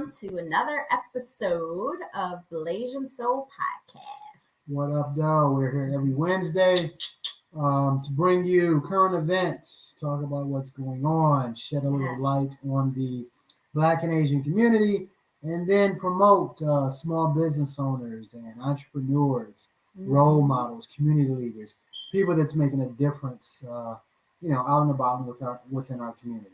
welcome to another episode of Blasian Soul Podcast. What up, though? We're here every Wednesday to bring you current events, talk about what's going on, shed a little light on the Black and Asian community, and then promote small business owners and entrepreneurs, role models, community leaders, people that's making a difference, out and about within our community.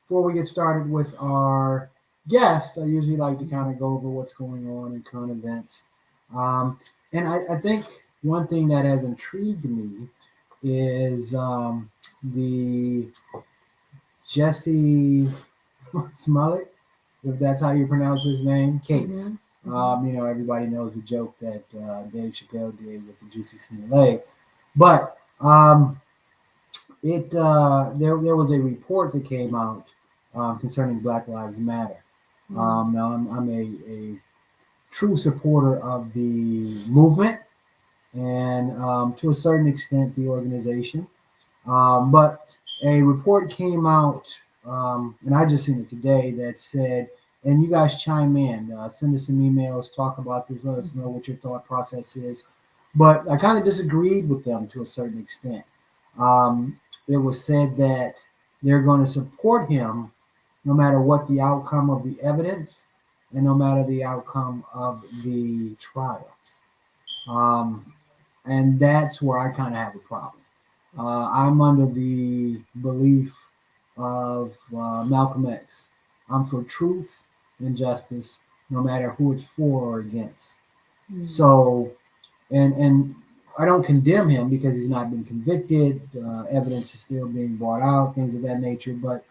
Before we get started with our guest, I usually like to kind of go over what's going on in current events. And I think one thing that has intrigued me is the Jesse Smollett, if that's how you pronounce his name, case. Everybody knows the joke that Dave Chappelle did with the Juicy Smollett. But there was a report that came out concerning Black Lives Matter. Now I'm a true supporter of the movement and to a certain extent the organization. But a report came out, and I just seen it today, that said, and you guys chime in, send us some emails, talk about this, let us know what your thought process is. But I kind of disagreed with them to a certain extent. It was said that they're going to support him no matter what the outcome of the evidence and no matter the outcome of the trial. And that's where I kind of have a problem. I'm under the belief of Malcolm X. I'm for truth and justice, no matter who it's for or against. So, and I don't condemn him because he's not been convicted. Evidence is still being brought out, things of that nature. But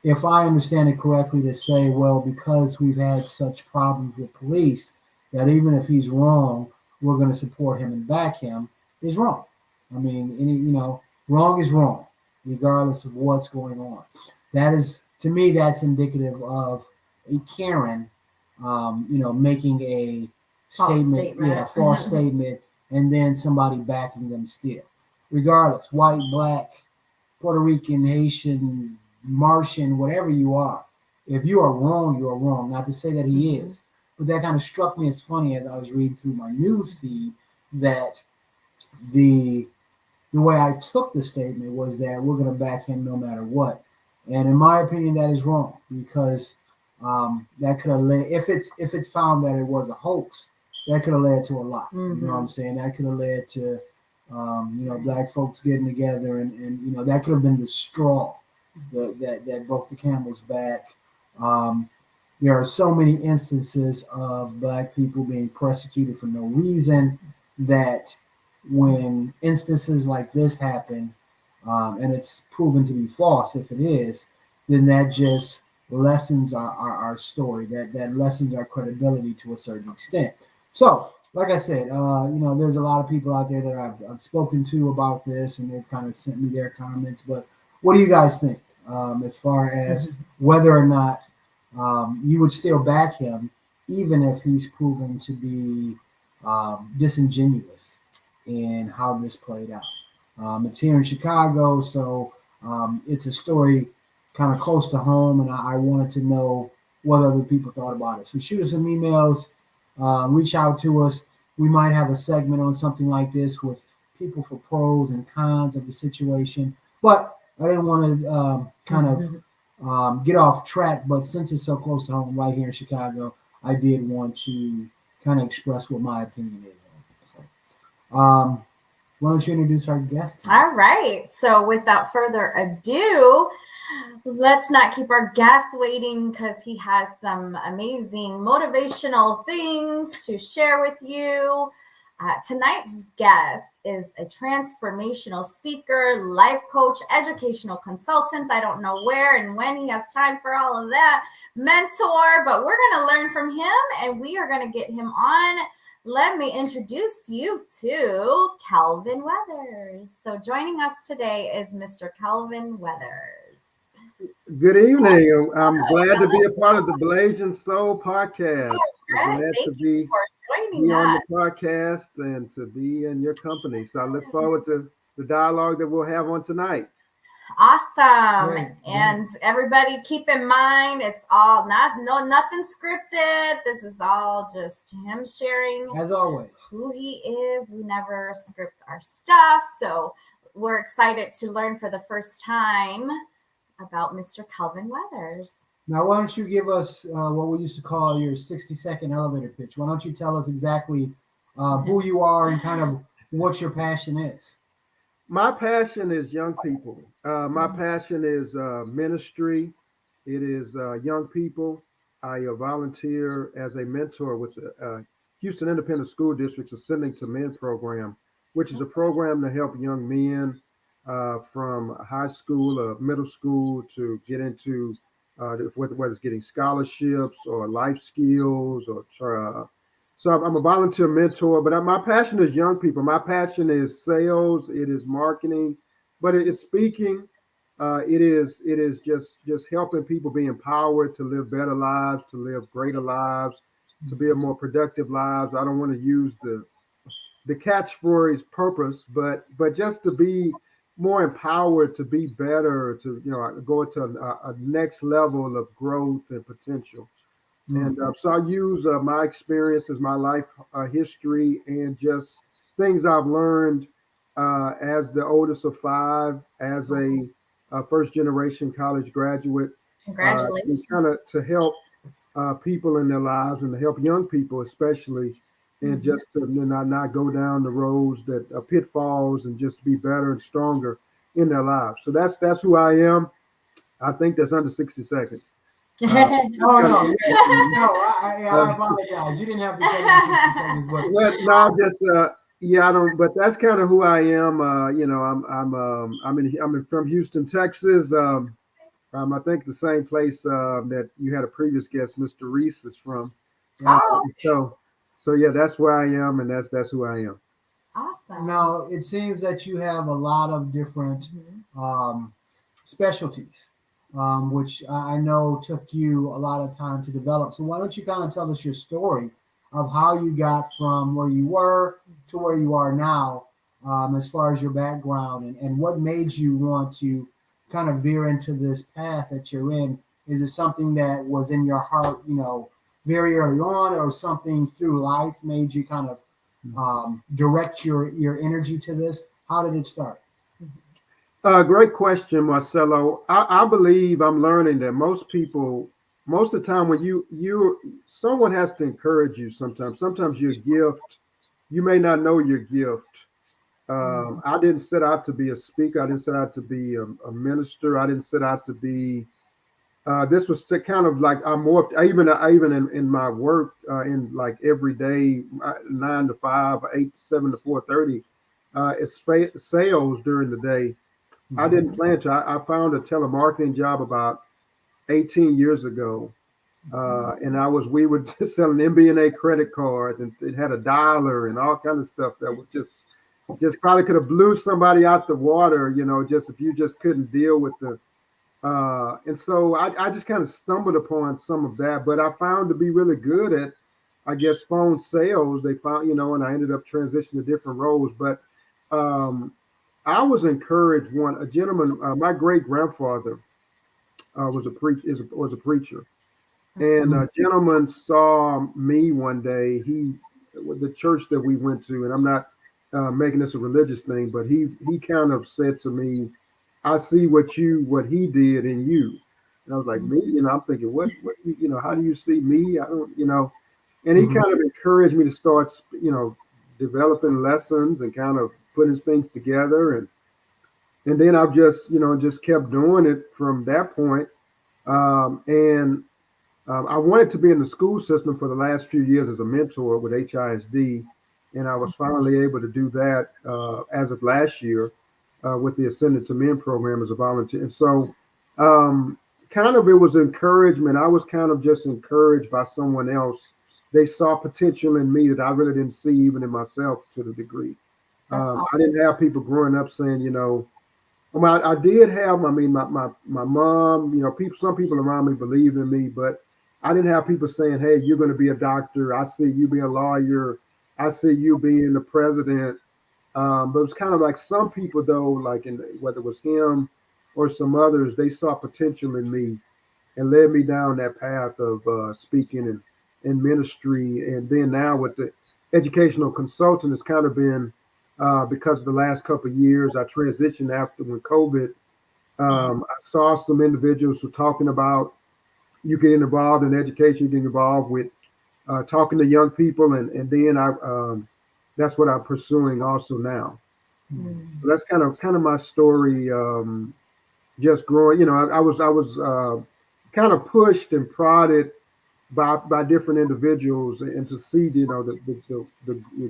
if I understand it correctly, to say, well, because we've had such problems with police, that even if he's wrong, we're going to support him and back him, is wrong. I mean, wrong is wrong, regardless of what's going on. That is, to me, that's indicative of a Karen, making a false statement, and then somebody backing them still. Regardless, white, black, Puerto Rican, Haitian, Martian, whatever you are, if you are wrong, you are wrong. Not to say that he is, but that kind of struck me as funny as I was reading through my news feed, that the way I took the statement was that we're going to back him no matter what. And in my opinion, that is wrong, because that could have led, if it's found that it was a hoax, that could have led to a lot. You know what I'm saying? That could have led to, black folks getting together, and that could have been the straw that broke the camel's back. There are so many instances of black people being persecuted for no reason, that when instances like this happen, and it's proven to be false, if it is, then that just lessens our story, that lessens our credibility to a certain extent. So, like I said, there's a lot of people out there that I've spoken to about this, and they've kind of sent me their comments. But what do you guys think as far as whether or not you would still back him, even if he's proven to be disingenuous in how this played out? It's here in Chicago, so it's a story kind of close to home, and I wanted to know what other people thought about it. So shoot us some emails, reach out to us. We might have a segment on something like this with people for pros and cons of the situation, but I didn't want to get off track. But since it's so close to home right here in Chicago, I did want to kind of express what my opinion is. So, why don't you introduce our guest? All right. So without further ado, let's not keep our guest waiting, because he has some amazing motivational things to share with you. Tonight's guest is a transformational speaker, life coach, educational consultant. I don't know where and when he has time for all of that. Mentor, but we're going to learn from him, and we are going to get him on. Let me introduce you to Kelvin Weathers. So joining us today is Mr. Kelvin Weathers. Good evening. I'm glad to be a part of the Blasian Soul Podcast. Right. Glad to be on the podcast and to be in your company. So I look forward to the dialogue that we'll have on tonight. Awesome. Great. And everybody keep in mind, it's all nothing scripted. This is all just him sharing As always. who he is. We never script our stuff. So we're excited to learn for the first time about Mr. Kelvin Weathers. Now, why don't you give us what we used to call your 60-second elevator pitch? Why don't you tell us exactly who you are and kind of what your passion is? My passion is young people. My passion is ministry. It is young people. I volunteer as a mentor with the Houston Independent School District's Ascending to Men program, which is a program to help young men from high school or middle school to get into whether it's getting scholarships or life skills or so I'm a volunteer mentor, but my passion is young people. My passion is sales. It is marketing, but it is speaking. It is just helping people be empowered to live better lives, to live greater lives, to be a more productive lives. I don't want to use the catchphrase purpose, but just to be more empowered, to be better, to go to a next level of growth and potential. And so I use my experiences, my life history, and just things I've learned as the oldest of five, as a first-generation college graduate. Congratulations. Kind of to help people in their lives and to help young people especially, and just to not go down the roads that are pitfalls and just be better and stronger in their lives. So that's who I am. I think that's under 60 seconds. I apologize. You didn't have to take the 60 seconds. I don't. But that's kind of who I am. I'm from Houston, Texas. I think the same place that you had a previous guest, Mr. Reese, is from. So yeah, that's where I am, and that's who I am. Awesome. Now it seems that you have a lot of different specialties. Which I know took you a lot of time to develop. So why don't you kind of tell us your story of how you got from where you were to where you are now, as far as your background and what made you want to kind of veer into this path that you're in? Is it something that was in your heart, very early on, or something through life made you kind of direct your energy to this? How did it start? Great question, Marcello. I believe I'm learning that most of the time when someone has to encourage you sometimes your gift, you may not know your gift. I didn't set out to be a speaker. I didn't set out to be a minister. I didn't set out to be, this was to kind of like, I morphed, even in my work, in like every day, 9 to 5, 8 to 7 to 4:30, it's sales during the day. I didn't plan to. I found a telemarketing job about 18 years ago, and we were just selling MBNA credit cards, and it had a dialer and all kinds of stuff that was just probably could have blew somebody out the water, just if you just couldn't deal with the. And so I just kind of stumbled upon some of that, but I found to be really good at, I guess, phone sales. They found, and I ended up transitioning to different roles, but. I was encouraged. A gentleman, my great grandfather, was a preacher, and a gentleman saw me one day. The church that we went to, and I'm not making this a religious thing, but he kind of said to me, "I see what he did in you," and I was like, "Me?" I'm thinking, "What? How do you see me? I don't, And he kind of encouraged me to start, developing lessons and kind of putting things together, and then I've just kept doing it from that point. I wanted to be in the school system for the last few years as a mentor with HISD, and I was finally able to do that as of last year with the Ascending to Men program as a volunteer. And so kind of it was encouragement. I was kind of just encouraged by someone else. They saw potential in me that I really didn't see even in myself to the degree. Awesome. I didn't have people growing up saying, I did have, my mom, some people around me believed in me, but I didn't have people saying, "Hey, you're going to be a doctor. I see you being a lawyer. I see you being the president." But it was kind of like some people, though, like whether it was him or some others, they saw potential in me and led me down that path of speaking and ministry. And then now with the educational consultant, it's kind of been because of the last couple of years, I transitioned after when COVID. I saw some individuals who were talking about you get involved in education, you get involved with talking to young people, and then that's what I'm pursuing also now. So that's kind of my story. Just growing, I was kind of pushed and prodded by different individuals, and to see, the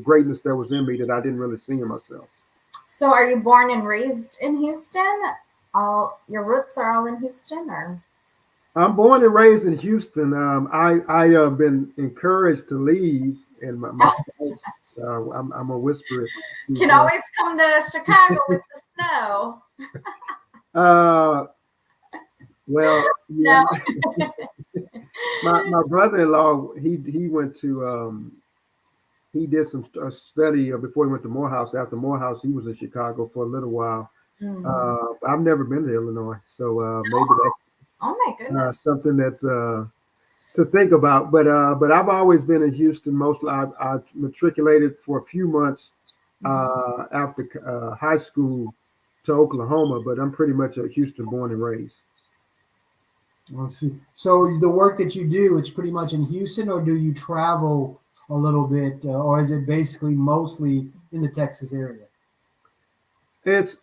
greatness that was in me that I didn't really see in myself. So are you born and raised in Houston? All your roots are all in Houston, or? I'm born and raised in Houston. I have been encouraged to leave, and my I'm a whisperer. Can always come to Chicago with the snow. Well, yeah. No. my brother-in-law, he went to he did some study before he went to Morehouse. After Morehouse, he was in Chicago for a little while. I've never been to Illinois, so maybe that's oh my goodness, something that to think about. But I've always been in Houston. Mostly, I matriculated for a few months after high school to Oklahoma, but I'm pretty much a Houston born and raised. Let's see. So the work that you do, it's pretty much in Houston, or do you travel a little bit, or is it basically mostly in the Texas area? It's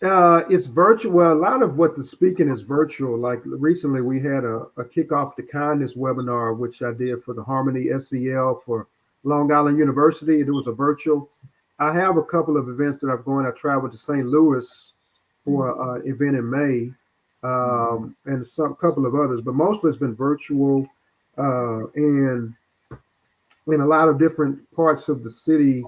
virtual. Well, a lot of what the speaking is virtual. Like recently, we had a kickoff to kindness webinar, which I did for the Harmony SEL for Long Island University. It was a virtual. I have a couple of events that I've gone. I traveled to St. Louis for an event in May, and some couple of others, but mostly it's been virtual, and in a lot of different parts of the city.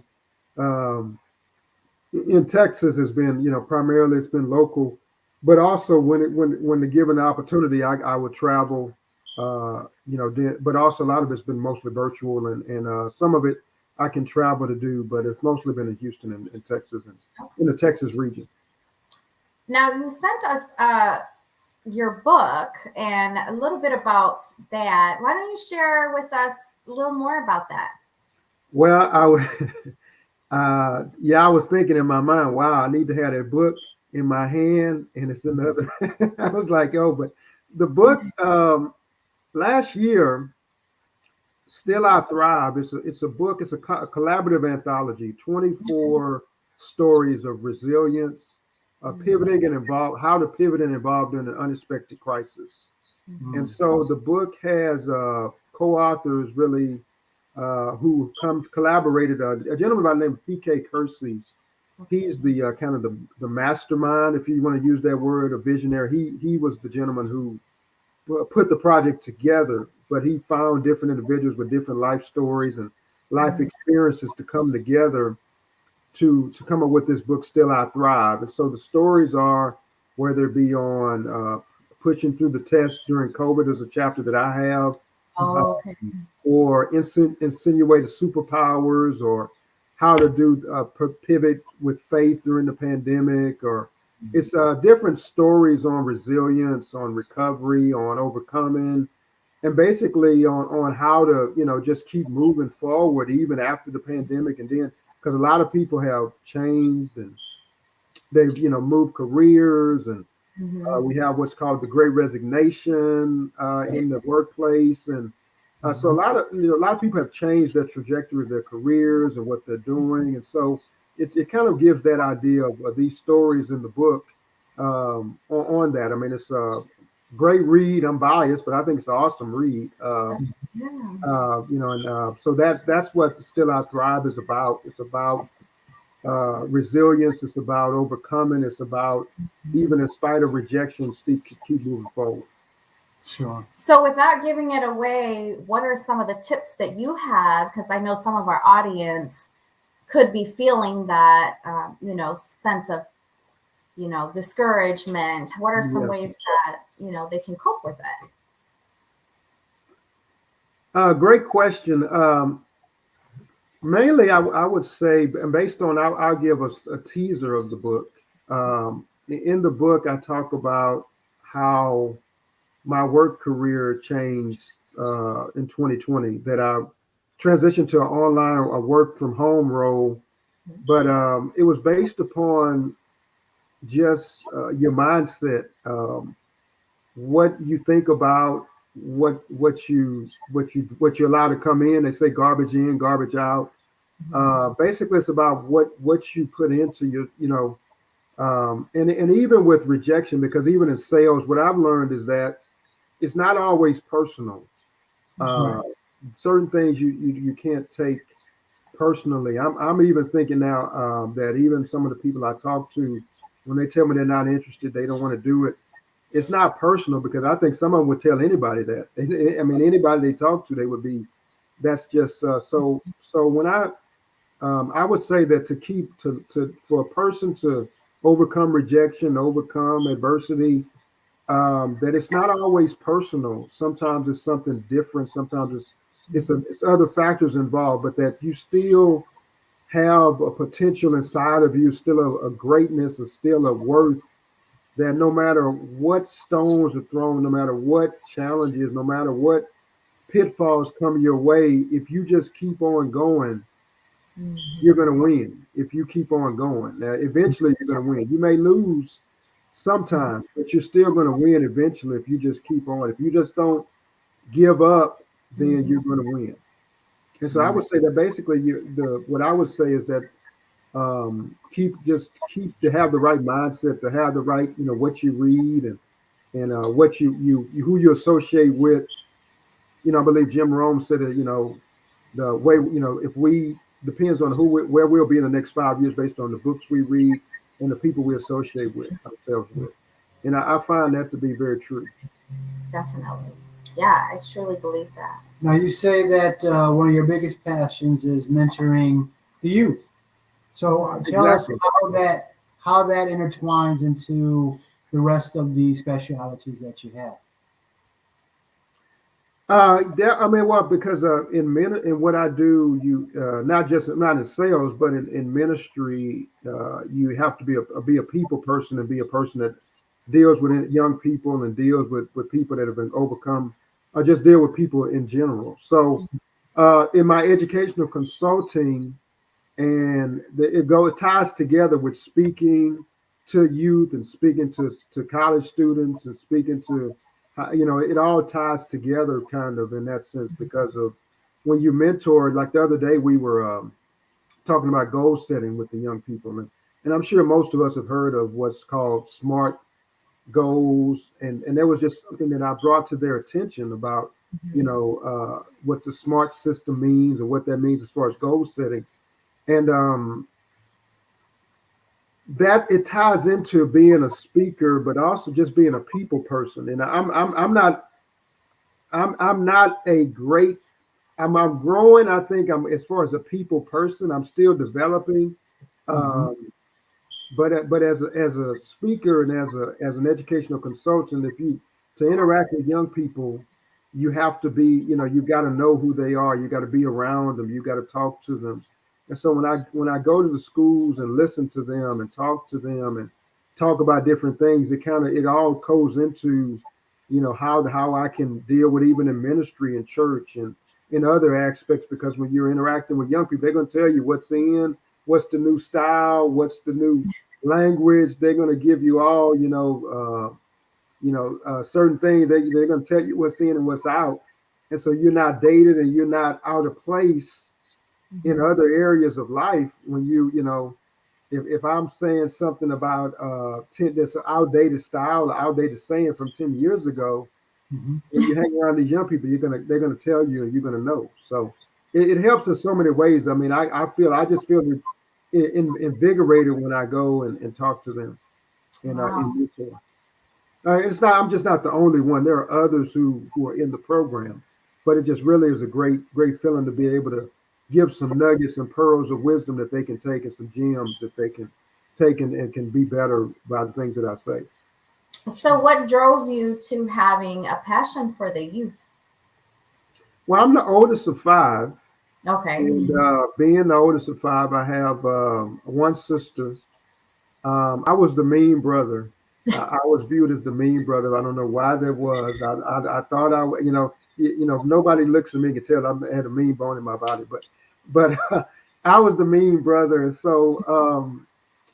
In Texas has been, primarily it's been local, but also when the given opportunity, I would travel, but also a lot of it's been mostly virtual, and some of it I can travel to do, but it's mostly been in Houston and Texas and in the Texas region. Now you sent us your book and a little bit about that. Why don't you share with us a little more about that? Well, I was thinking in my mind, wow, I need to have that book in my hand, and it's another. I was like, oh, but the book last year, Still I Thrive. It's a book. It's a collaborative anthology. 24 stories of resilience, pivoting and how to pivot and evolve in an unexpected crisis. And so the book has co-authors really. Who collaborated, a gentleman by the name of P.K. Kersey. He's the kind of the mastermind, if you want to use that word, a visionary. He was the gentleman who put the project together, but he found different individuals with different life stories and life experiences to come together to come up with this book, Still I Thrive. And so the stories are, whether it be on pushing through the test during COVID, there's a chapter that I have. Or insinuated superpowers, or how to do pivot with faith during the pandemic, or it's different stories on resilience, on recovery, on overcoming, and basically on how to just keep moving forward even after the pandemic. And then because a lot of people have changed and they've moved careers, and we have what's called the Great Resignation in the workplace, and so a lot of people have changed their trajectory of their careers and what they're doing, and so it kind of gives that idea of these stories in the book on that. I mean, it's a great read. I'm biased, but I think it's an awesome read. So that's what Still I Thrive is about. It's about resilience. It's about overcoming. It's about even in spite of rejection, keep moving forward. Sure. So without giving it away, what are some of the tips that you have? Because I know some of our audience could be feeling that, sense of, discouragement. What are some ways that, they can cope with it? Great question. Mainly, I would say, and based on, I'll give us a teaser of the book. In the book, I talk about how my work career changed in 2020. That I transitioned to an online, a work from home role, but it was based upon just your mindset, what you think about, what you allow to come in. They say garbage in, garbage out. Basically, it's about what you put into your, and even with rejection, because even in sales, what I've learned is that it's not always personal. Uh, Certain things you can't take personally. I'm even thinking now that even some of the people I talk to, when they tell me they're not interested, they don't want to do it. It's not personal, because I think some of them would tell anybody that. I mean, anybody they talk to, they would be. That's just so. So when I would say that for a person to overcome rejection, overcome adversity, that it's not always personal. Sometimes it's something different. Sometimes it's other factors involved, but that you still have a potential inside of you, still a greatness, or still a worth, that no matter what stones are thrown, no matter what challenges, no matter what pitfalls come your way, if you just keep on going, you're going to win. If you keep on going, now eventually you're going to win. You may lose sometimes, but you're still going to win eventually if you just keep on. If you just don't give up, then you're going to win. And so I would say that basically, what I would say is that keep to have the right mindset, to have the right, what you read, and what you who you associate with. I believe Jim Rome said that, the way, if we depends on where we'll be in the next 5 years based on the books we read and the people we associate with ourselves with. And I find that to be very true. Definitely. Yeah, I truly believe that. Now, you say that one of your biggest passions is mentoring the youth. So tell us how that intertwines into the rest of the specialities that you have. Because in what I do, you not in sales, but in ministry, you have to be a people person, and be a person that deals with young people and deals with people that have been overcome, or just deal with people in general. So, in my educational consulting, and it ties together with speaking to youth and speaking to college students and speaking to, it all ties together kind of in that sense, because of when you mentor. Like the other day, we were talking about goal setting with the young people, and I'm sure most of us have heard of what's called SMART goals, and there was just something that I brought to their attention about, what the SMART system means, or what that means as far as goal setting. And that it ties into being a speaker, but also just being a people person. And I'm not a great. I'm growing. I think as far as a people person, I'm still developing. But as a speaker and as an educational consultant, to interact with young people, you have to be, you've got to know who they are. You got to be around them. You got to talk to them. And so when I go to the schools and listen to them and talk to them and talk about different things, it all goes into, how I can deal with, even in ministry and church and in other aspects, because when you're interacting with young people, they're going to tell you what's the new style, what's the new language. They're going to give you all, certain things. They're going to tell you what's in and what's out. And so you're not dated and you're not out of place in other areas of life. When if I'm saying something about this outdated style, outdated saying from 10 years ago, when you hang around these young people, they're gonna tell you, and you're gonna know. So it helps in so many ways. I mean, I just feel invigorated when I go and talk to them. And I'm just not the only one. There are others who are in the program, but it just really is a great feeling to be able to give some nuggets and pearls of wisdom that they can take, and some gems that they can take and can be better by the things that I say. So what drove you to having a passion for the youth? Well, I'm the oldest of 5. Okay. And being the oldest of 5, I have one sister. I was the mean brother. I was viewed as the mean brother. I don't know why that was. I thought nobody looks at me can tell I had a mean bone in my body, but I was the mean brother, and so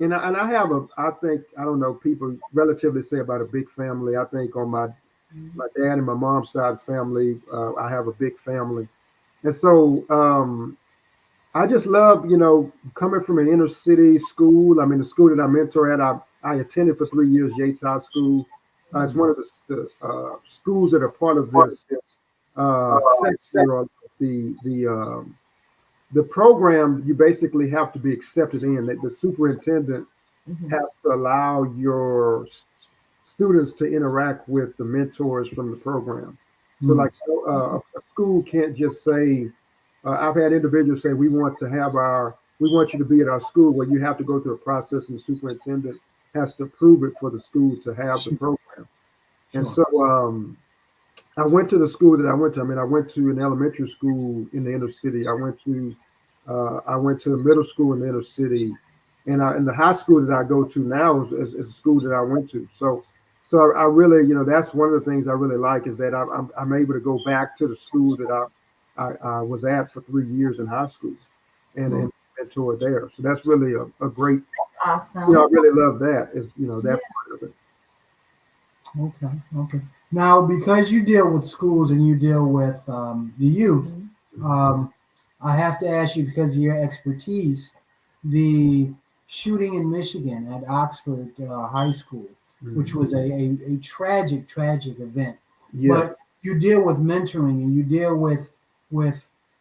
I have I think I don't know, people relatively say about a big family. I think on my dad and my mom's side family, I have a big family, and so I just love, coming from an inner city school. I mean, the school that I mentor at, I attended for 3 years, Yates High School. It's one of the schools that are part of this sector of the program. You basically have to be accepted in. That the superintendent has to allow your students to interact with the mentors from the program. So, like, a school can't just say, I've had individuals say, we want you to be at our school, where you have to go through a process and the superintendent has to approve it for the school to have the program. And so I went to the school that I went to. I mean, I went to an elementary school in the inner city. I went to a middle school in the inner city, and the high school that I go to now is a school that I went to. So I really, that's one of the things I really like, is that I'm able to go back to the school that I was at for 3 years in high school and mentor there. So that's really a great. That's awesome. I really love that. Is that part of it. Okay. Now, because you deal with schools and you deal with the youth, I have to ask you, because of your expertise, the shooting in Michigan at Oxford High School, which was a tragic event. Yeah. But you deal with mentoring and you deal with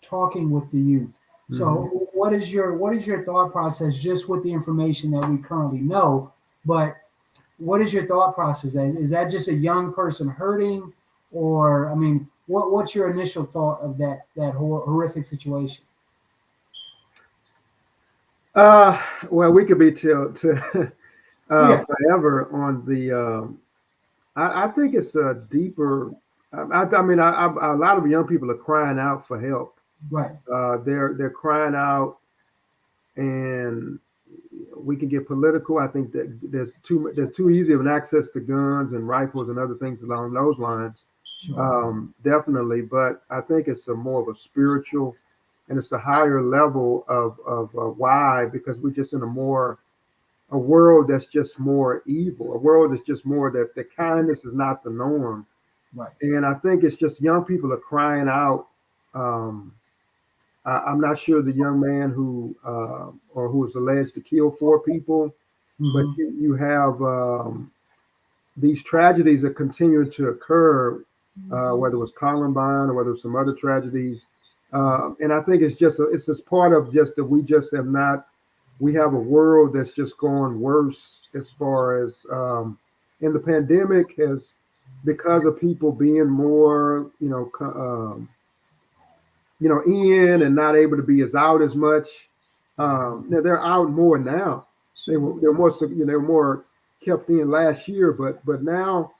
talking with the youth. So what is your thought process, just with the information that we currently know? But what is your thought process? Is that just a young person hurting, or I mean, what's your initial thought of that horrific situation? Well, we could be till forever on the. I think it's a deeper. I mean, a lot of young people are crying out for help. Right. They're crying out, and we can get political. I think that there's too easy of an access to guns and rifles and other things along those lines. Sure. Definitely, but I think it's more of a spiritual, and it's a higher level of why, because we're just in a world that's just more evil, a world that's just more that the kindness is not the norm. Right. And I think it's just young people are crying out. I'm not sure the young man who was alleged to kill 4 people, but you have these tragedies that continue to occur, whether it was Columbine or whether it was some other tragedies. And I think it's just part of just that we have a world that's just going worse, as far as and the pandemic has, because of people being more in and not able to be out as much. They're out more now. They're more kept in last year, but now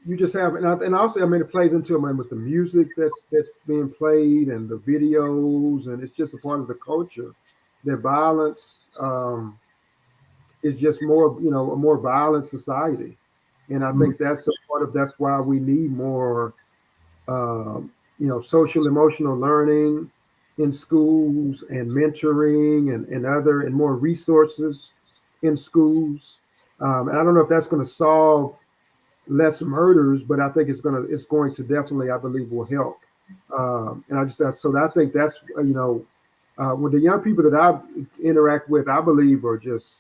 you just have, and also, I mean, it plays into, with the music that's being played and the videos, and it's just a part of the culture. Their violence is just more, a more violent society, and I think that's why we need more, social emotional learning in schools, and mentoring and more resources in schools. And I don't know if that's going to solve less murders, but I think it's going to definitely, I believe, will help. And I think that's, with the young people that I interact with, I believe are just,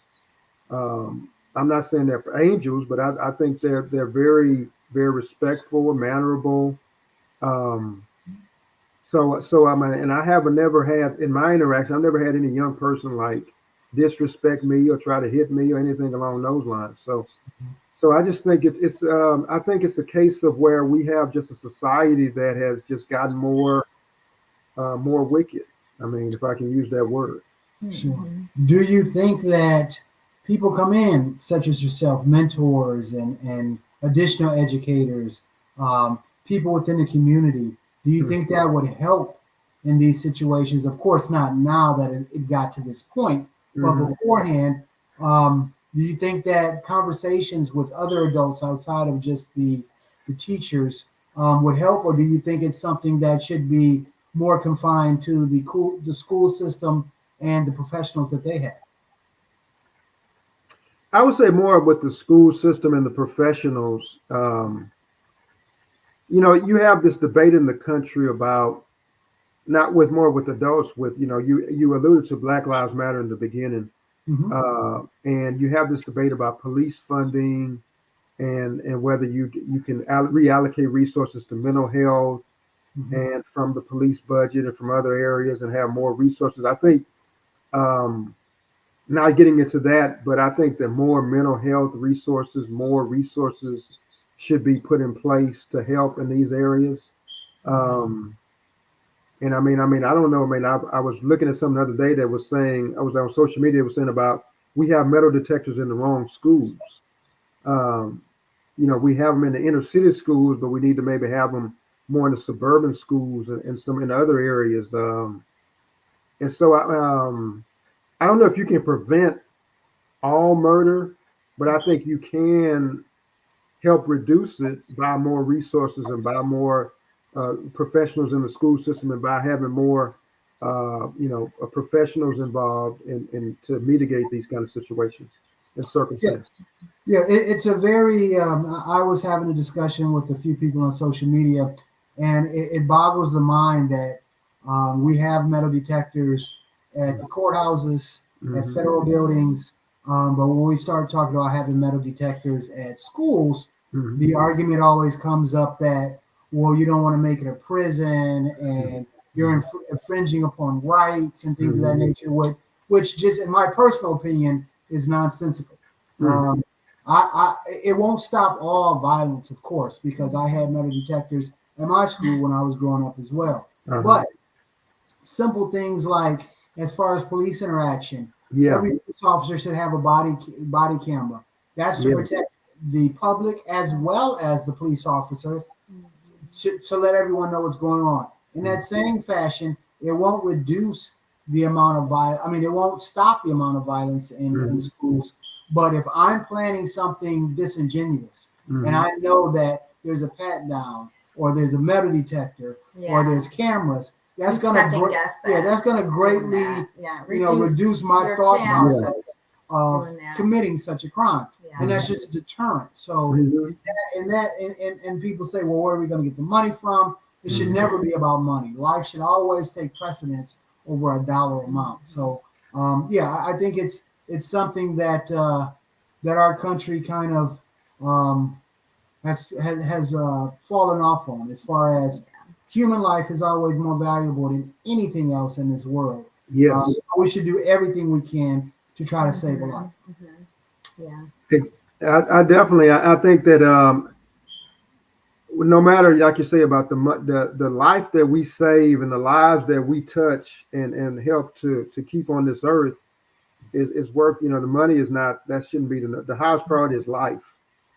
I'm not saying they're angels, but I think they're very, very respectful and mannerable. So I mean, and I have never had, in my interaction, I've never had any young person like disrespect me or try to hit me or anything along those lines. So I just think I think it's a case of where we have just a society that has just gotten more wicked. I mean, if I can use that word. Sure. Do you think that people come in, such as yourself, mentors and additional educators, people within the community, do you think that would help in these situations? Of course, not now that it got to this point, but beforehand, Do you think that conversations with other adults outside of just the teachers would help, or do you think it's something that should be more confined to the school system and the professionals that they have? I would say more with the school system and the professionals. You have this debate in the country about not with more with adults. With you alluded to Black Lives Matter in the beginning, and you have this debate about police funding and whether you can reallocate resources to mental health and from the police budget and from other areas and have more resources. I think. Not getting into that, but I think that more mental health resources, more resources should be put in place to help in these areas. And I mean, I don't know. I mean, I was looking at something the other day that was saying, I was on social media, was saying about we have metal detectors in the wrong schools. We have them in the inner city schools, but we need to maybe have them more in the suburban schools and some in other areas. And so I don't know if you can prevent all murder, but I think you can help reduce it by more resources and by more professionals in the school system and by having more, professionals involved in to mitigate these kind of situations and circumstances. Yeah, it's a very. I was having a discussion with a few people on social media, and it boggles the mind that we have metal detectors at the courthouses, at federal buildings, but when we start talking about having metal detectors at schools, the argument always comes up that, well, you don't want to make it a prison and you're infringing upon rights and things of that nature, which just, in my personal opinion, is nonsensical. It won't stop all violence, of course, because I had metal detectors at my school when I was growing up as well. But simple things like, as far as police interaction, every police officer should have a body camera. That's to protect the public as well as the police officer, to let everyone know what's going on. In that same fashion, it won't reduce the amount of violence. I mean, it won't stop the amount of violence in schools. But if I'm planning something disingenuous and I know that there's a pat down or there's a metal detector or there's cameras, that's going to greatly reduce my thought process of committing such a crime. And that's just a deterrent. So and people say, well, where are we going to get the money from? It should never be about money. Life should always take precedence over a dollar amount. So I think it's something that that our country kind of has fallen off on, as far as human life is always more valuable than anything else in this world. We should do everything we can to try to save a life. I definitely, I think that no matter, like you say, about the life that we save and the lives that we touch and help to keep on this earth is worth. The money is not, that shouldn't be the highest priority is life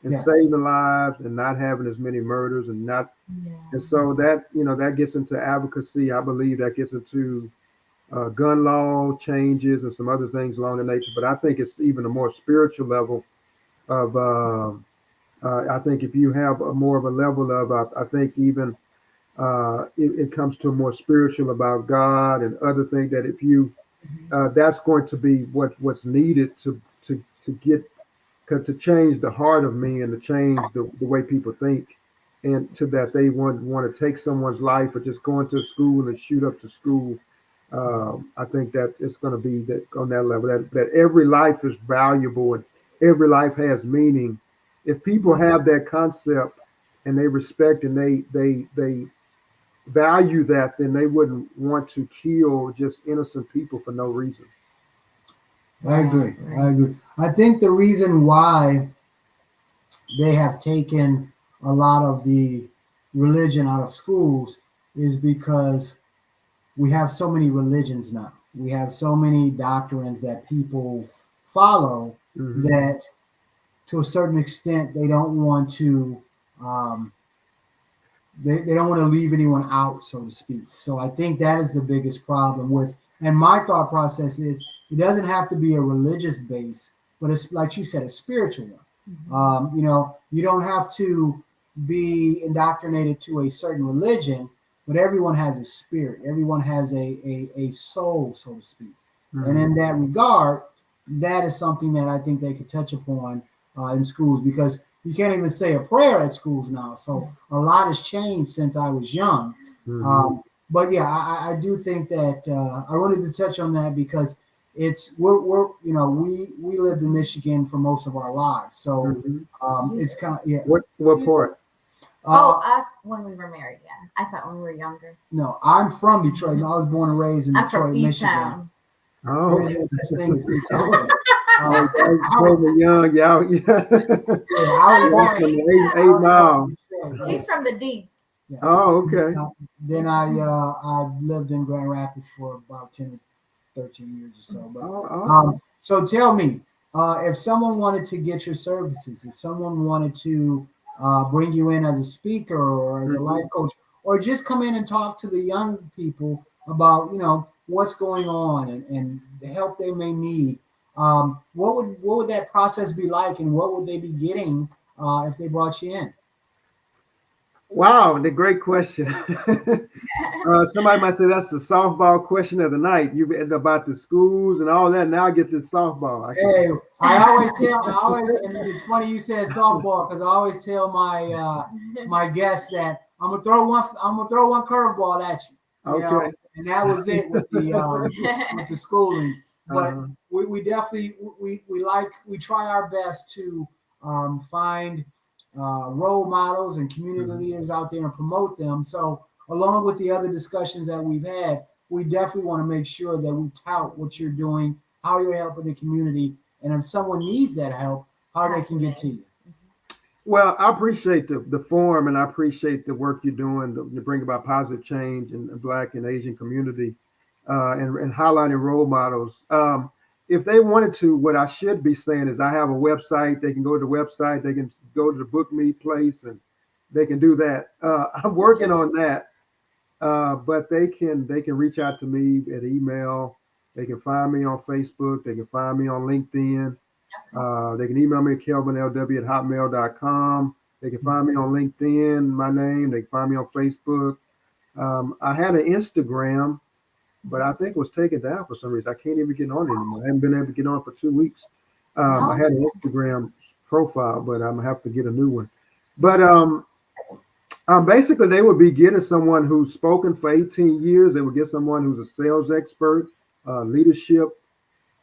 and saving lives and not having as many murders and so that that gets into advocacy. I believe that gets into gun law changes and some other things along the nature. But I think it's even a more spiritual level of. I think if you have more of a level of, I think even it comes to a more spiritual about God and other things, that if you, that's going to be what's needed to get, to change the heart of men, to change the way people think, and to that they want to take someone's life or just go into school and shoot up the school. I think that it's going to be that on that level, that every life is valuable and every life has meaning. If people have that concept and they respect and they value that, then they wouldn't want to kill just innocent people for no reason. I agree. I think the reason why they have taken a lot of the religion out of schools is because we have so many religions now. We have so many doctrines that people follow that, to a certain extent, they don't want to they don't want to leave anyone out, so to speak. So I think that is the biggest problem with. And my thought process is, it doesn't have to be a religious base. but it's like you said, a spiritual one. You don't have to be indoctrinated to a certain religion, but everyone has a spirit. Everyone has a soul, so to speak. And in that regard, that is something that I think they could touch upon in schools, because you can't even say a prayer at schools now. So a lot has changed since I was young. But yeah, I do think that I wanted to touch on that because we lived in Michigan for most of our lives. So it's kind of, What part? Us when we were married. Yeah, I thought when we were younger. No, I'm from Detroit. I was born and raised in Detroit, Michigan. Oh, there's no such thing as E-Town. told me young, yeah. I was born from 8 miles. He's from the D. Yes. Oh, okay. Then I lived in Grand Rapids for about 10 or 13 years or so. But so tell me, if someone wanted to get your services, if someone wanted to bring you in as a speaker or as a life coach, or just come in and talk to the young people about what's going on and the help they may need, what would that process be like, and what would they be getting if they brought you in? Wow, the great question. Somebody might say that's the softball question of the night. You about the schools and all that. Now I get this softball. I always and it's funny you said softball, because I always tell my guests that I'm gonna throw one curveball at you. Okay. And that was it with the schooling. But we definitely we try our best to find role models and community leaders out there and promote them. So along with the other discussions that we've had, we definitely want to make sure that we tout what you're doing, how you're helping the community, and if someone needs that help, how they can get to you. Well, I appreciate the forum, and I appreciate the work you're doing to bring about positive change in the Black and Asian community, and highlighting role models. If they wanted to, what I should be saying is I have a website. They can go to the website. They can go to the Book Me place, and they can do that. I'm working on that, but they can reach out to me at email. They can find me on Facebook. They can find me on LinkedIn. They can email me at kelvinlw@hotmail.com. They can find me on LinkedIn, my name. They can find me on Facebook. I had an Instagram, but I think it was taken down for some reason. I can't even get on anymore. I haven't been able to get on for 2 weeks. I had an Instagram profile, but I'm gonna have to get a new one. But basically, they would be getting someone who's spoken for 18 years. They would get someone who's a sales expert, leadership.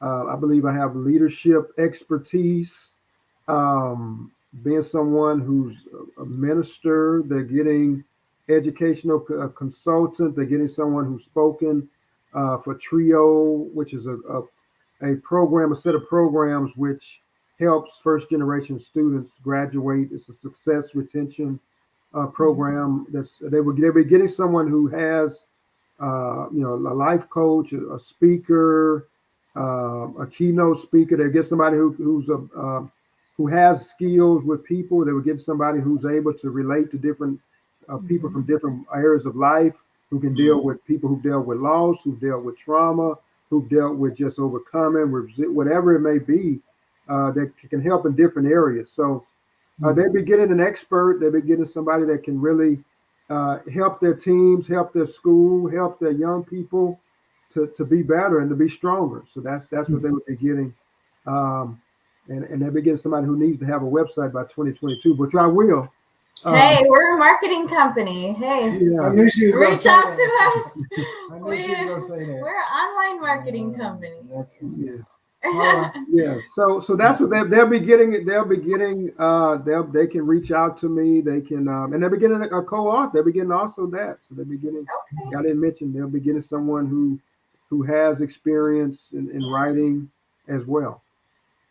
I believe I have leadership expertise. Being someone who's a minister, they're getting educational consultant. They're getting someone who's spoken for TRIO, which is a program, a set of programs which helps first generation students graduate. It's a success retention program. They would be getting someone who has a life coach, a speaker, a keynote speaker. They get somebody who has skills with people. They would get somebody who's able to relate to different people from different areas of life, who can deal with people who've dealt with loss, who've dealt with trauma, who've dealt with just overcoming, whatever it may be, that can help in different areas. So they'd be getting an expert. They'd be getting somebody that can really help their teams, help their school, help their young people to be better and to be stronger. So that's what they would be getting. And they'd be getting somebody who needs to have a website by 2022, which I will. Hey, we're a marketing company. Hey, I knew she was reach out to us. I knew she was going to say that. We're an online marketing company. Yeah. So that's what they'll be getting. They'll be getting. They can reach out to me. They can, and they'll be getting a co-author. They'll be getting also that. So they'll be getting. I didn't mention they'll be getting someone who has experience in writing as well.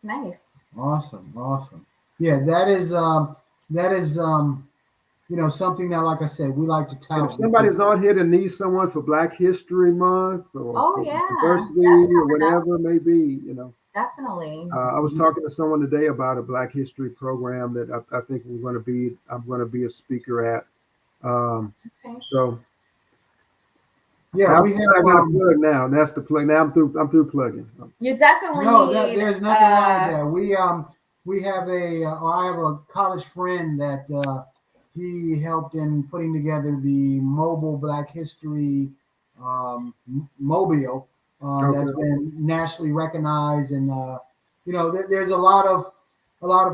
Nice. Awesome. Yeah, that is something that, like I said, we like to tout. If somebody's on here that needs someone for Black History Month or diversity or whatever it may be, Definitely. I was talking to someone today about a Black History program that I think I'm going to be a speaker at. So Yeah, we have. I got a plug now. That's the plug. Now I'm through plugging. You definitely No, need. there's nothing wrong with that. We have I have a college friend that he helped in putting together the mobile Black History mobile that's been nationally recognized, and there's a lot of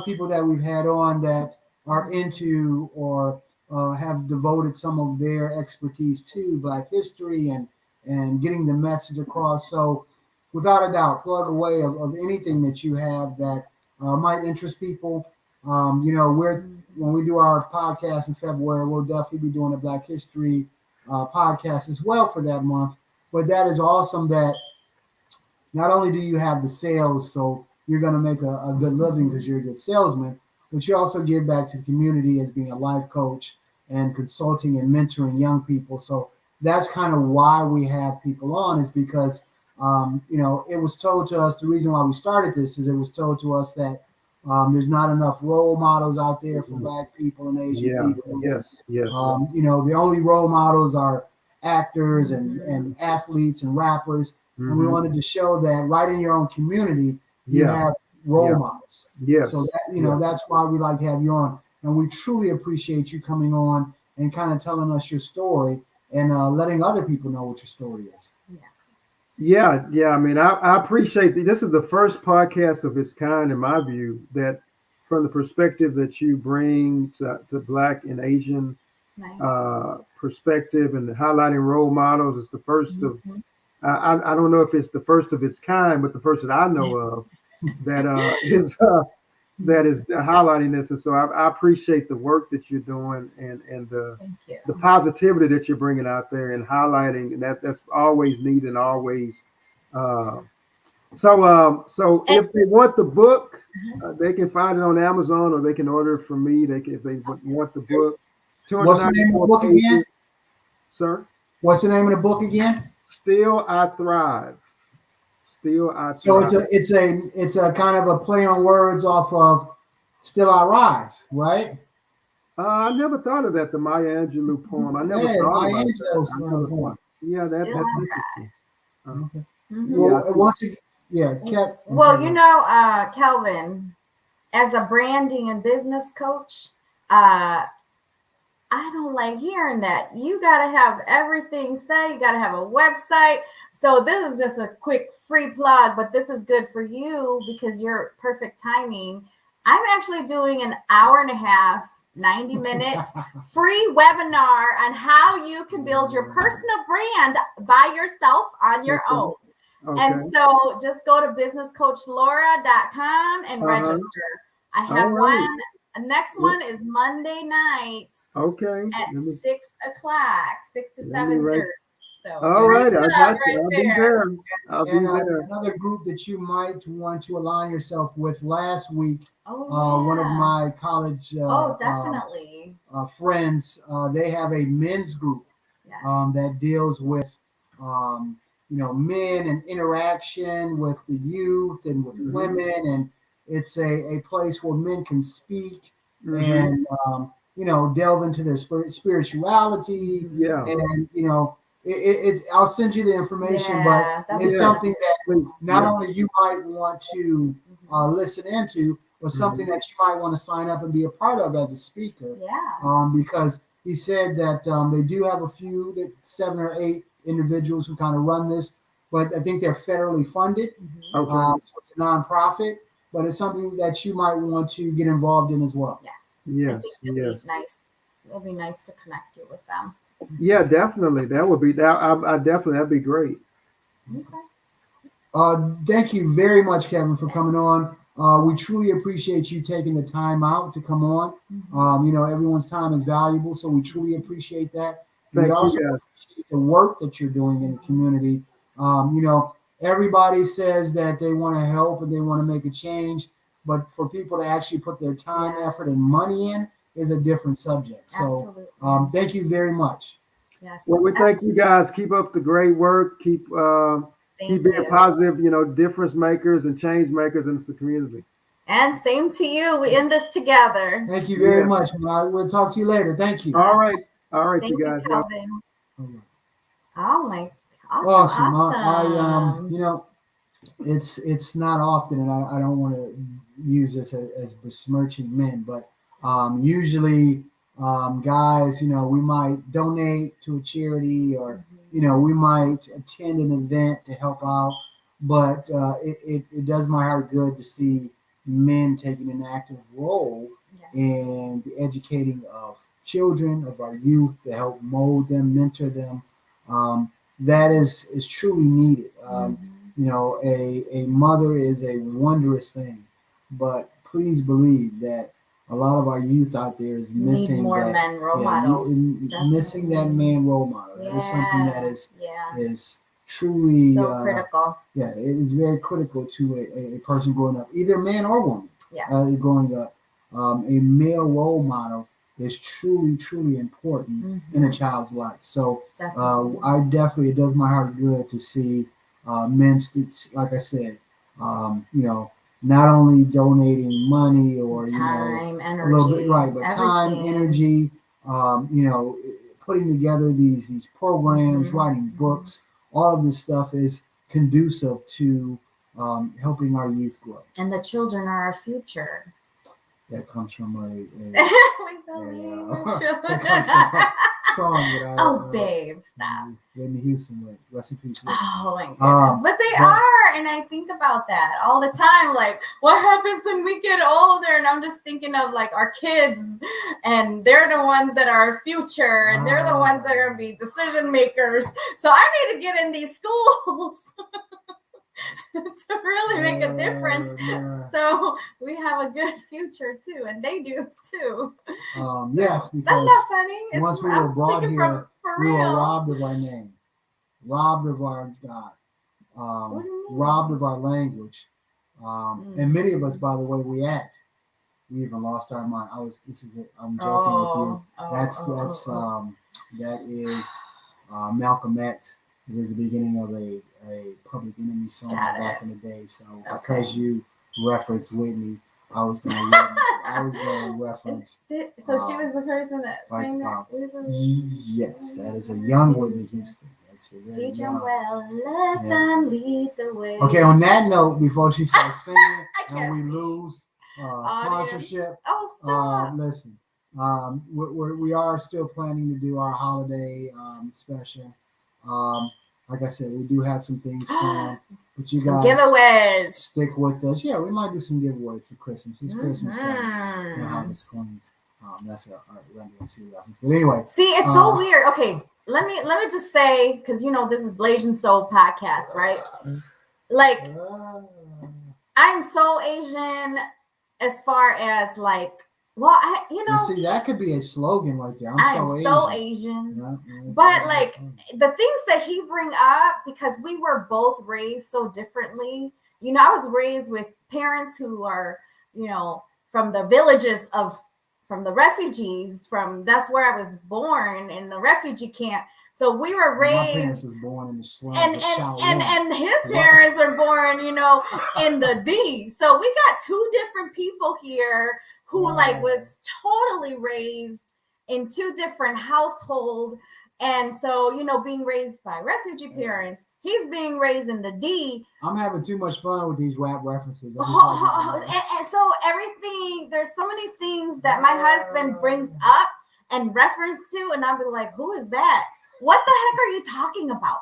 people that we've had on that are into or have devoted some of their expertise to Black history and getting the message across. So without a doubt, plug away of anything that you have that might interest people. When we do our podcast in February, we'll definitely be doing a Black History podcast as well for that month. But that is awesome that not only do you have the sales, so you're going to make a good living because you're a good salesman, but you also give back to the community as being a life coach and consulting and mentoring young people. So that's kind of why we have people on, is because it was told to us, the reason why we started this is it was told to us that there's not enough role models out there for Black people and Asian people. Yes. The only role models are actors and athletes and rappers. And we wanted to show that right in your own community, you have role models. Yeah. So that, that's why we like to have you on. And we truly appreciate you coming on and kind of telling us your story and letting other people know what your story is. Yes. Yeah. I mean, I appreciate this is the first podcast of its kind, in my view, that from the perspective that you bring to Black and Asian perspective and highlighting role models. It's the first of, I don't know if it's the first of its kind, but the first that I know of that is highlighting this. And so I appreciate the work that you're doing and the positivity that you're bringing out there and highlighting, and that's always needed and always. So if they want the book, they can find it on Amazon, or they can order it from me. If they want the book. What's the name of the book again? Sir? What's the name of the book again? Still I Thrive. Still I Thrive. So it's a kind of a play on words off of Still I Rise, right? I never thought of that, the Maya Angelou poem. I never thought about that. Poem. Yeah, that's interesting. Okay. Well, once again, Kelvin, as a branding and business coach, I don't like hearing that. You got to have everything set. You got to have a website. So this is just a quick free plug, but this is good for you because you're perfect timing. I'm actually doing an hour and a half, 90 minutes free webinar on how you can build your personal brand by yourself on your own. Okay. And so just go to businesscoachlaura.com and register. I have one. The next one is Monday night. Okay. At 6 o'clock, 6 to 7:30. So all right, I'll be there. Another group that you might want to align yourself with. Last week, one of my college definitely friends, they have a men's group that deals with men and interaction with the youth and with women, and it's a place where men can speak and delve into their spirituality. And I'll send you the information, but it's something that not only you might want to listen into, but something that you might want to sign up and be a part of as a speaker. Because he said that they do have a few, 7 or 8 individuals who kind of run this, but I think they're federally funded. So it's a nonprofit, but it's something that you might want to get involved in as well. Yes. I think it'll be nice. It'll be nice to connect you with them. Yeah, definitely. That would be that'd be great. Okay. Thank you very much, Kevin, for coming on. We truly appreciate you taking the time out to come on. Everyone's time is valuable, so we truly appreciate that. We also appreciate the work that you're doing in the community. Everybody says that they want to help and they want to make a change, but for people to actually put their time, effort, and money in is a different subject. So thank you very much. Yes. Well, we thank you guys. Keep up the great work. Keep being positive, difference makers and change makers in the community. And same to you. We in this together. Thank you very much. We'll talk to you later. Thank you. All right. Thank you guys. Kelvin. Oh my, Awesome. awesome. You know, it's not often, and I don't want to use this as besmirching men, but usually guys, you know, we might donate to a charity, or you know, we might attend an event to help out, but it does my heart good to see men taking an active role Yes. in the educating of children, of our youth, to help mold them, mentor them. That is truly needed. You know, a mother is a wondrous thing, but please believe that a lot of our youth out there is missing Need more that, men role yeah, models. missing that Definitely. man role model. That is something that Yeah. is truly So critical. yeah, it is very critical to a person growing up, either man or woman. Yes. Growing up, a male role model is truly important in a child's life. So Definitely. it does my heart good to see men, like I said, you know, not only donating money or Time, a little bit, energy, right, but time, everything. energy, you know, putting together these programs, writing books. All of this stuff is conducive to helping our youth grow. And the children are our future. That comes from We believe that in comes children. from a song that Oh, babe, stop. Whitney Houston with. Rest in peace. Oh my goodness. But they are, and I think about that all the time. Like, what happens when we get older? And I'm just thinking of like our kids, and they're the ones that are our future, and they're the ones that are gonna be decision makers. So I need to get in these schools to really make a difference. So we have a good future too, and they do too. Yes, because that's not funny. Once we were brought here, we were real. robbed of our name, robbed of our God, robbed of our language, and many of us, by the way, we act. We even lost our mind. I'm joking with you. That is Malcolm X. It was the beginning of a Public Enemy song back in the day. So because you referenced Whitney, I was going to reference. So she was the person that sang that. Yes, that is a young Whitney Houston. Teach them well, let them lead the way. Okay, on that note, before she starts singing and we lose sponsorship, listen, we are still planning to do our holiday special. Like I said, we do have some things planned, but you guys giveaways. Stick with us. Yeah, we might do some giveaways for Christmas. It's Christmas time in Harvest Queens. That's a Run DMC reference. But anyway, see, it's so weird. Okay, let me just say, because you know this is Blasian Soul Podcast, right? Like, I'm so Asian as far as like. Well, see, that could be a slogan right there. I'm so Asian. But like the things that he bring up, because we were both raised so differently. You know, I was raised with parents who are, you know, from the villages from the refugees. That's where I was born, in the refugee camp. So we were raised. My parents was born in the slums and his parents were born, you know, in the D. So we got two different people here who like was totally raised in two different households. And so, you know, being raised by refugee parents, he's being raised in the D. I'm having too much fun with these rap references. And so everything, there's so many things that my husband brings up and reference to, and I'll be like, who is that? What the heck are you talking about?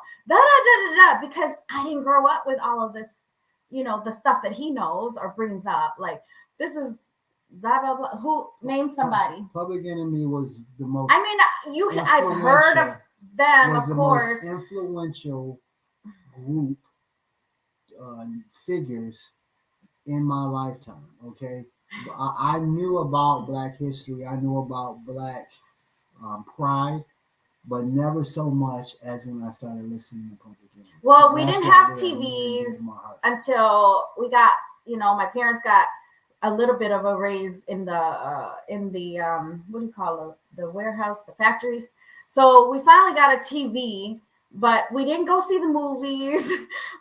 Because I didn't grow up with all of this, you know, the stuff that he knows or brings up. Like, this is blah, blah, blah. Who, name somebody. Public Enemy was the most. I mean, I've heard of them, of course. Most influential group figures in my lifetime. Okay, I knew about Black history. I knew about Black pride, but never so much as when I started listening to Public Enemy. Well, we didn't have TVs until we got, you know, my parents got a little bit of a raise in the what do you call it, the warehouse, the factories. So we finally got a TV, but we didn't go see the movies.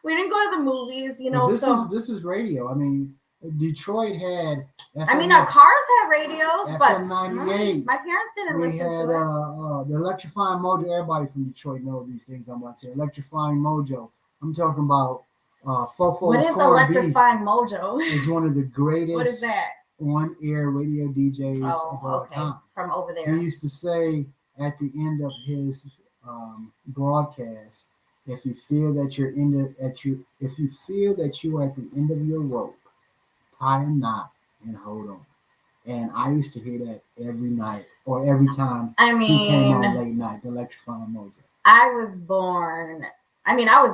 We didn't go to the movies, you know. This is radio. I mean, Detroit had. I mean, our cars had radios, but FM 98. My parents didn't We listen had to it. The Electrifying Mojo. Everybody from Detroit knows these things I'm about to say. Electrifying Mojo. I'm talking about Fofo's What is Electrifying Mojo? Is one of the greatest What is that? on-air radio DJs of all time. From over there. He used to say at the end of his broadcast, if you feel that you're if you feel that you are at the end of your rope, tie a knot and hold on. And I used to hear that every night or every time he came on late night, the Electrifying Mojo. I was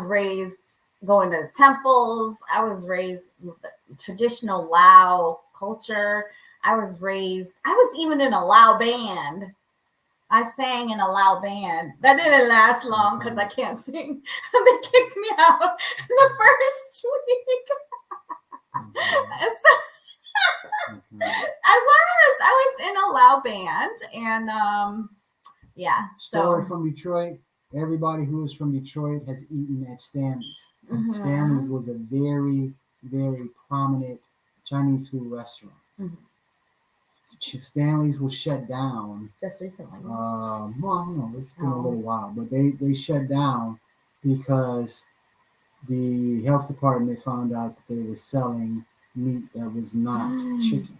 raised going to temples. I was raised with the traditional Lao culture. I was even in a Lao band. I sang in a Lao band. That didn't last long because I can't sing. They kicked me out in the first week. I was in a Lao band, and Story from Detroit. Everybody who is from Detroit has eaten at Stanley's. Mm-hmm. Stanley's was a very, very prominent Chinese food restaurant. Mm-hmm. Stanley's was shut down just recently. It's been a little while, but they shut down because the health department found out that they were selling meat that was not chicken,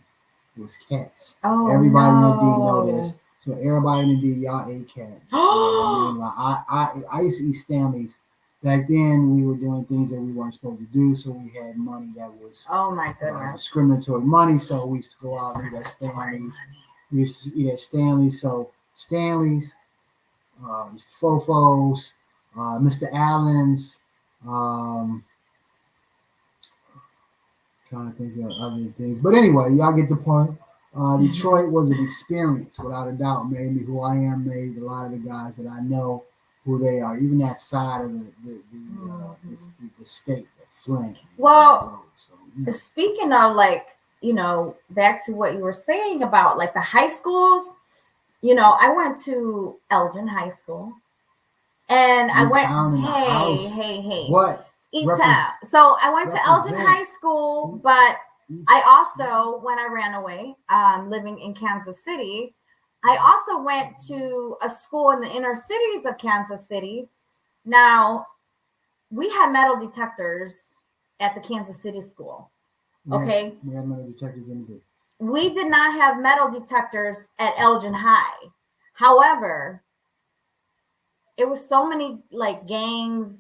it was cats. Everybody in the D know this, so everybody in the D, y'all ate cat. I used to eat Stanley's. Back then, we were doing things that we weren't supposed to do, so we had money that was discriminatory money. So we used to go out and eat at Stanley's. We used to eat at Stanley's. So Stanley's, Mr. Fofo's, Mr. Allen's. Trying to think of other things, but anyway, y'all get the point. Detroit was an experience, without a doubt. Made me who I am. Made a lot of the guys that I know who they are, even that side of the state, the Flint. Well, speaking of back to what you were saying about like the high schools, I went to Elgin High School, and I went. Hey. What? E-Town. So I went to Elgin High School, but I also, when I ran away, living in Kansas City, I also went to a school in the inner cities of Kansas City. Now, we had metal detectors at the Kansas City school. Okay? We had metal detectors in the. We did not have metal detectors at Elgin High. However, it was so many gangs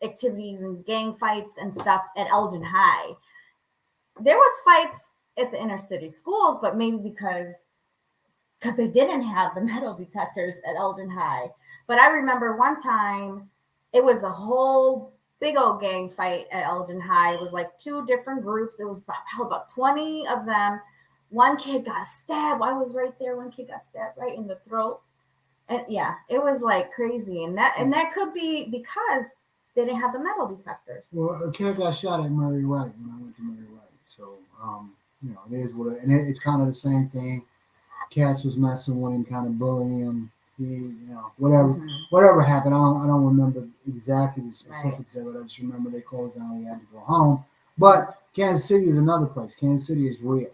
activities and gang fights and stuff at Elgin High. There was fights at the inner city schools, but maybe because they didn't have the metal detectors at Elgin High. But I remember one time it was a whole big old gang fight at Elgin High. It was like two different groups. It was about 20 of them. One kid got stabbed. I was right there. One kid got stabbed right in the throat. And yeah, it was like crazy. And that could be because they didn't have the metal detectors. Well, a kid got shot at Murray Wright when I went to Murray Wright. So, it is what it, and it's kind of the same thing. Cats was messing with him, kind of bullying him. Whatever happened. I don't remember exactly the specifics of it. I just remember they closed down. We had to go home. But Kansas City is another place. Kansas City is real.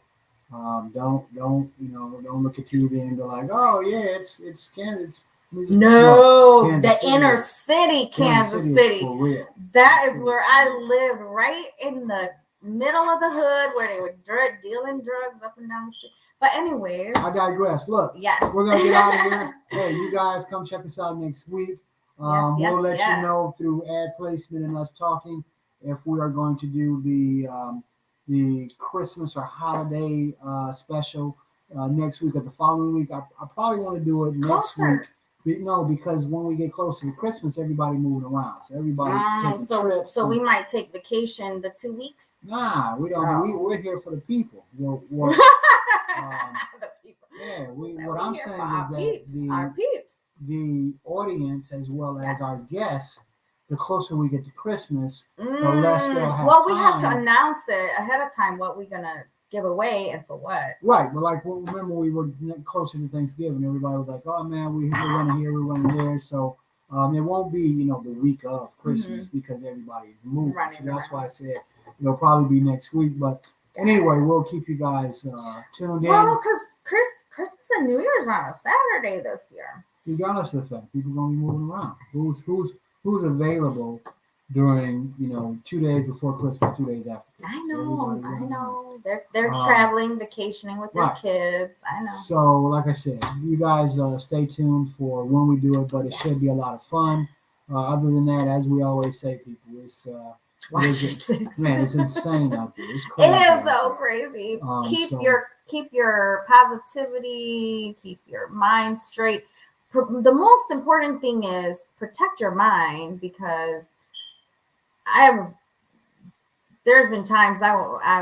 Don't look at TV and go like, oh yeah, it's Kansas. No, the inner city, Kansas City. For real. That is where I lived, right in the middle of the hood, where they were dealing drugs up and down the street. But anyways, I digress. Look, yes, we're gonna get out of here. Hey, you guys, come check us out next week. We'll let you know through ad placement and us talking if we are going to do the Christmas or holiday special next week or the following week. I probably want to do it next week. No, because when we get closer to Christmas, everybody moving around. So everybody taking trips. So we might take vacation the 2 weeks? Nah, we don't. We're here for the people. The people. Yeah, what I'm saying is that our peeps. The audience as well as our guests, the closer we get to Christmas, the less they'll have Well, we have to announce it ahead of time what we're going to give away and for what. Right, but remember we were closer to Thanksgiving. Everybody was like, "Oh man, we're running here, we're running there." So it won't be the week of Christmas because everybody is moving. So that's why I said it'll probably be next week. But anyway, we'll keep you guys tuned in. Well, because Christmas and New Year's on a Saturday this year. Be honest with them. People gonna be moving around. Who's available during 2 days before Christmas, 2 days after Christmas? I know. They're traveling, vacationing with their kids. I know. So, like I said, you guys stay tuned for when we do it, but it should be a lot of fun. Other than that, as we always say, people, it's it's insane out there. It's crazy. It is so crazy. Keep your positivity, keep your mind straight. The most important thing is protect your mind, because there's been times I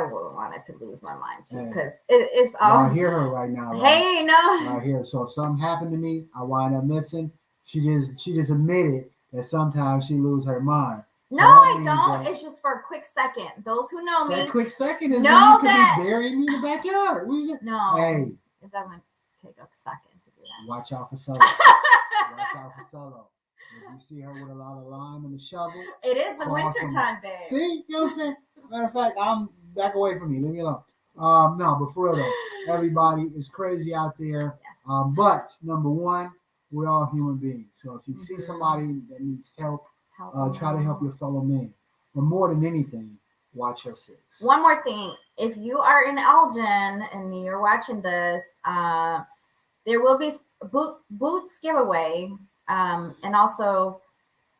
wanted to lose my mind too, because it's all. I hear her right now. Right? Hey, no. I hear her. So if something happened to me, I wind up missing. She just admitted that sometimes she lose her mind. So no, I don't. It's just for a quick second. Those who know me. That quick second is when you could be burying me in the backyard. No. Hey. It doesn't take a second to do that. Watch out for Solo. Watch out for Solo. If you see her with a lot of lime and a shovel. It is the winter time, babe. See? You know what I'm saying? Matter of fact, I'm back away from you. Leave me alone. No, but for real though, everybody is crazy out there. Yes. But number one, we're all human beings. So if you see somebody that needs help, try to help your fellow man. But more than anything, watch your six. One more thing. If you are in Elgin and you're watching this, there will be boots giveaway and also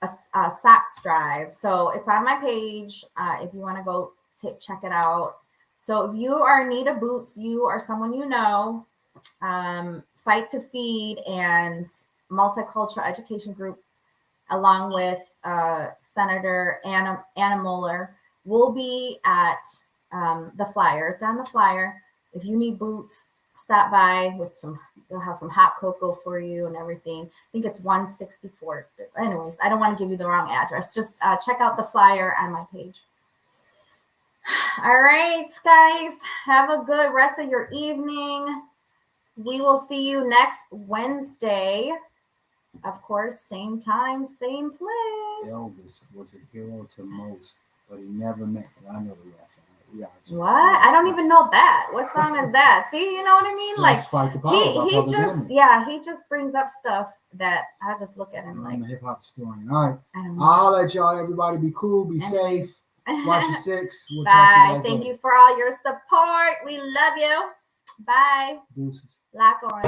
a socks drive. So it's on my page if you want to go check it out. So if you are in need of boots, you or someone you know, Fight to Feed and Multicultural Education Group, along with Senator Anna Moeller, will be at the flyer. It's on the flyer. If you need boots, stop by with they'll have some hot cocoa for you and everything. I think it's 164. Anyways, I don't want to give you the wrong address. Just check out the flyer on my page. All right, guys, have a good rest of your evening. We will see you next Wednesday. Of course, same time, same place. Elvis was a hero to most, but he never met. I know the rest. What? I don't even know that. What song is that? See, you know what I mean? Like Fight the Power. He just brings up stuff that I just look at him like. I'm a hip hop historian. All right, I'll let y'all. Everybody be cool, be safe. Watch your six. We'll Bye. Thank you for all your support. We love you. Bye. Deuces. Lock on.